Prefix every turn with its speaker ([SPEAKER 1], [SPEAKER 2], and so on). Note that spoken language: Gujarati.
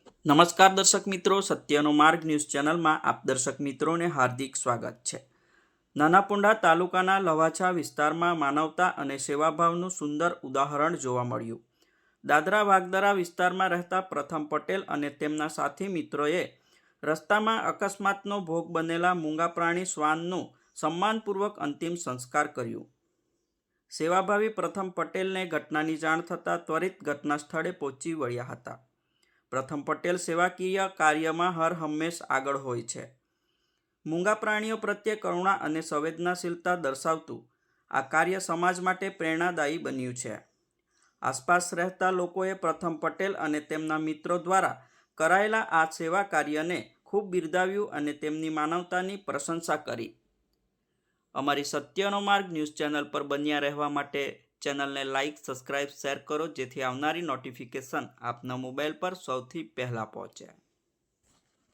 [SPEAKER 1] નમસ્કાર દર્શક મિત્રો, સત્યનો માર્ગ ન્યૂઝ ચેનલમાં આપ દર્શક મિત્રોને હાર્દિક સ્વાગત છે। નાનાપુંડા તાલુકાના લવાછા વિસ્તારમાં માનવતા અને સેવાભાવનું સુંદર ઉદાહરણ જોવા મળ્યું। દાદરા વાગદરા વિસ્તારમાં રહેતા પ્રથમ પટેલ અને તેમના સાથી મિત્રોએ રસ્તામાં અકસ્માતનો ભોગ બનેલા મૂંગા પ્રાણી શ્વાનનું સન્માનપૂર્વક અંતિમ સંસ્કાર કર્યું। સેવાભાવી પ્રથમ પટેલને ઘટનાની જાણ થતાં ત્વરિત ઘટના સ્થળે પહોંચી વળ્યા હતા। પ્રથમ પટેલ સેવાકીય કાર્યમાં હર હંમેશ આગળ હોય છે। મૂંગા પ્રાણીઓ પ્રત્યે કરુણા અને સંવેદનશીલતા દર્શાવતું આ કાર્ય સમાજ માટે પ્રેરણાદાયી બન્યું છે। આસપાસ રહેતા લોકોએ પ્રથમ પટેલ અને તેમના મિત્રો દ્વારા કરાયેલા આ સેવા કાર્યને ખૂબ બિરદાવ્યું અને તેમની માનવતાની પ્રશંસા કરી। અમારી સત્યનો માર્ગ ન્યૂઝ ચેનલ પર બન્યા રહેવા માટે ચેનલને લાઇક, સબસ્ક્રાઇબ, શેર કરો, જેથી આવનારી નોટિફિકેશન આપના મોબાઈલ પર સૌથી પહેલાં પહોંચે।